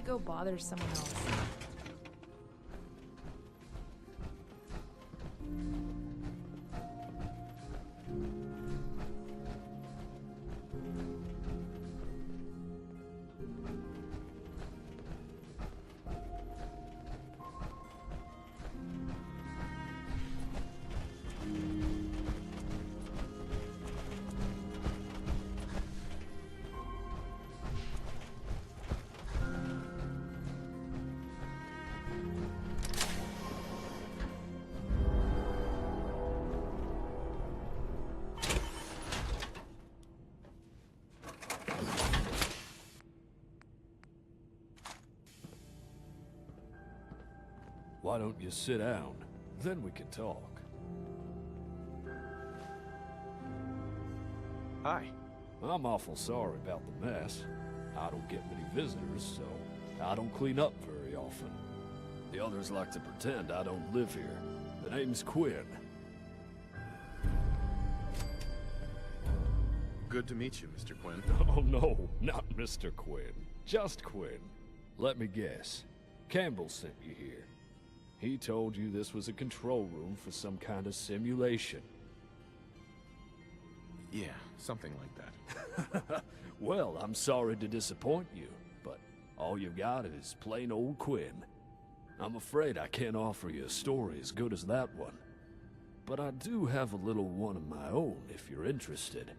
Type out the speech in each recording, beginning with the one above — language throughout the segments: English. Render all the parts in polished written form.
go bother someone else? Why don't you sit down? Then we can talk. Hi. I'm awful sorry about the mess. I don't get many visitors, so I don't clean up very often. The others like to pretend I don't live here. The name's Quinn. Good to meet you, Mr. Quinn. Oh no, not Mr. Quinn. Just Quinn. Let me guess. Campbell sent you here. He told you this was a control room for some kind of simulation. Yeah, something like that. Well, I'm sorry to disappoint you, but all you've got is plain old Quinn. I'm afraid I can't offer you a story as good as that one. But I do have a little one of my own if you're interested.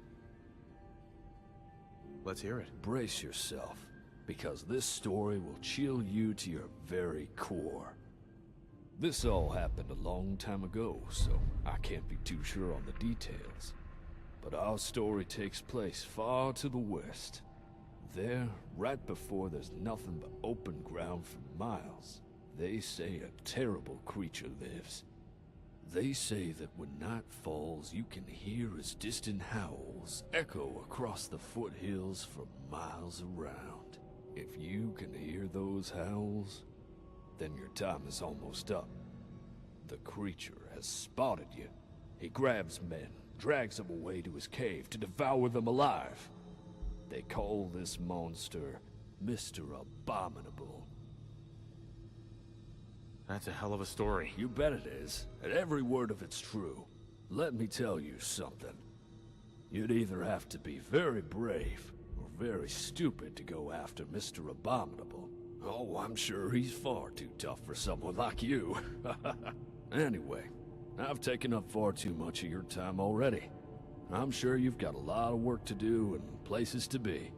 Let's hear it. Brace yourself, because this story will chill you to your very core. This all happened a long time ago, so I can't be too sure on the details. But our story takes place far to the west. There, right before there's nothing but open ground for miles, they say a terrible creature lives. They say that when night falls, you can hear his distant howls echo across the foothills for miles around. If you can hear those howls, then your time is almost up. The creature has spotted you. He grabs men, drags them away to his cave to devour them alive. They call this monster Mr. Abominable. That's a hell of a story. You bet it is, and every word of it's true. Let me tell you something. You'd either have to be very brave or very stupid to go after Mr. Abominable. Oh, I'm sure he's far too tough for someone like you. Anyway, I've taken up far too much of your time already. I'm sure you've got a lot of work to do and places to be.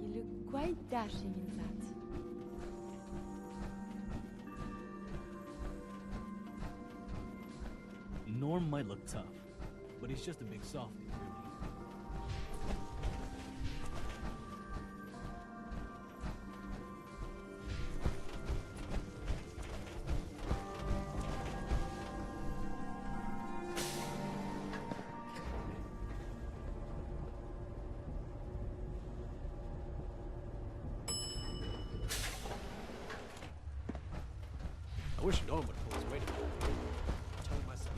You look quite dashing in that. Norm might look tough, but he's just a big softie, really. I wish Norm would pull his weight up. I told myself.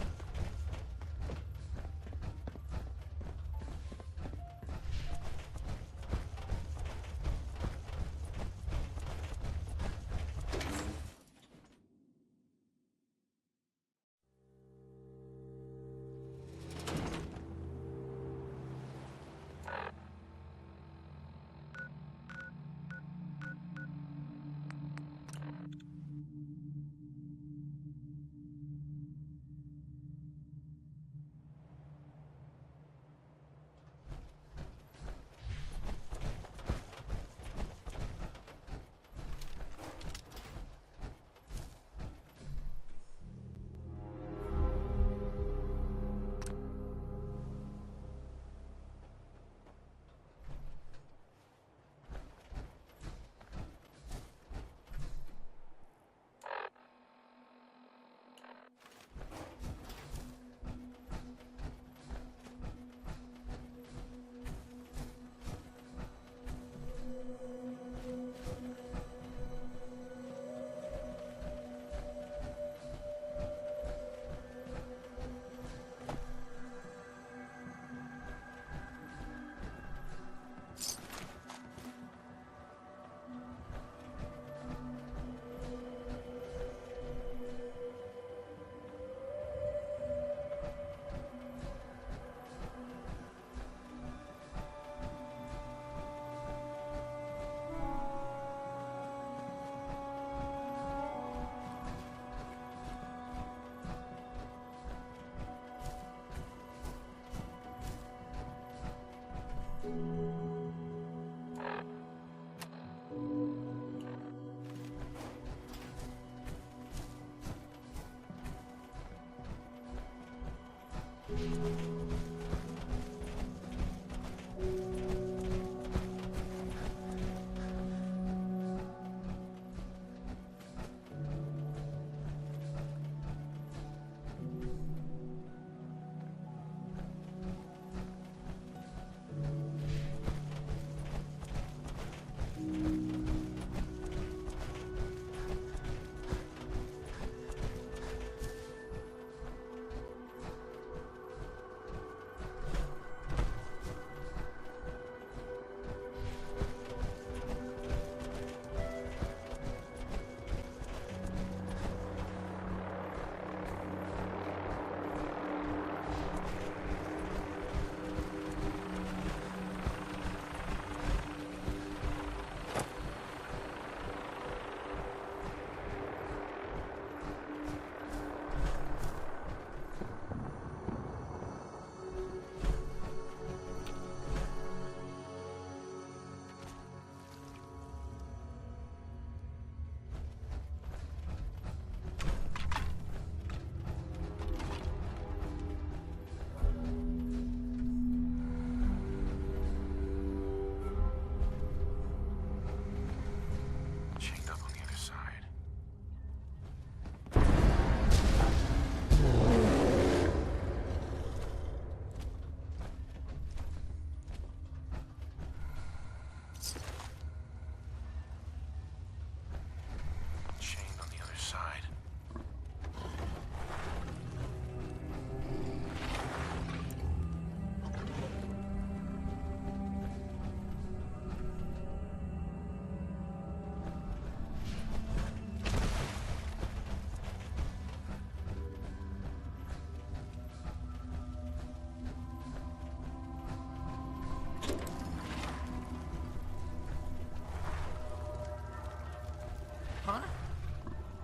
Huh?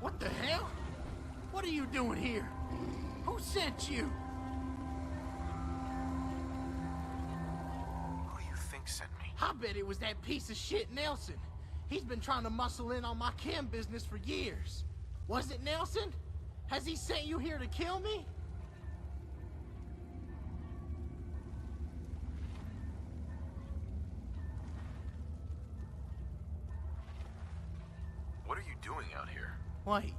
What the hell? What are you doing here? Who sent you? Who do you think sent me? I bet it was that piece of shit Nelson. He's been trying to muscle in on my chem business for years. Was it Nelson? Has he sent you here to kill me? What are you doing out here? Wait.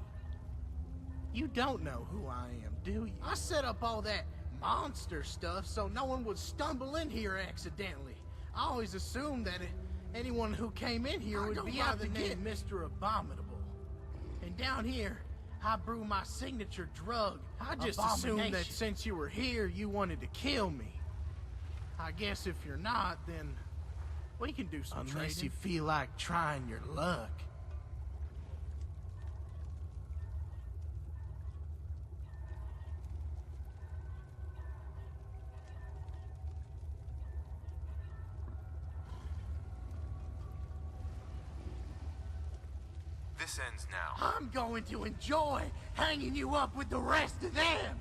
You don't know who I am, do you? I set up all that monster stuff so no one would stumble in here accidentally. I always assumed that anyone who came in here would be out the name Mr. Abominable. And down here, I brew my signature drug. I just assumed that since you were here, you wanted to kill me. I guess if you're not, then we can do some trading. Unless you feel like trying your luck. This ends now. I'm going to enjoy hanging you up with the rest of them!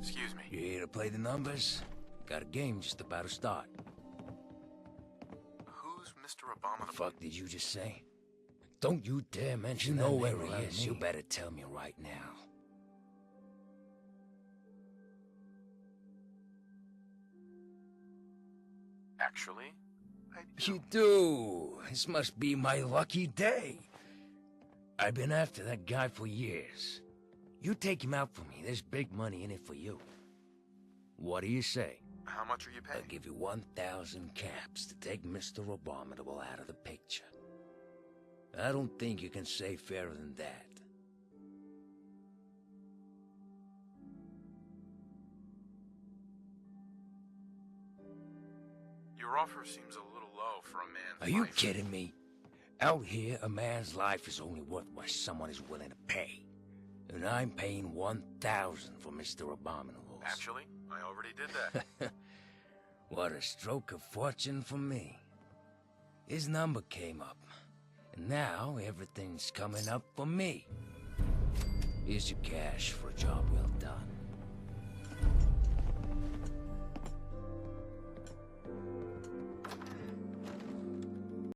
Excuse me. You here to play the numbers? Got a game just about to start. Who's Mr. Abominable? Fuck did you just say? Don't you dare mention that name where he is. You better tell me right now. Actually, I do. You do. This must be my lucky day. I've been after that guy for years. You take him out for me. There's big money in it for you. What do you say? How much are you I'll paying? give you 1,000 caps to take Mr. Abominable out of the picture. I don't think you can say fairer than that. Your offer seems a little low for a man's Are you life. kidding me? Out here, a man's life is only worth what someone is willing to pay. And I'm paying 1,000 for Mr. Abominable. Actually, I already did that. What a stroke of fortune for me. His number came up. And now everything's coming up for me. Here's your cash for a job well done.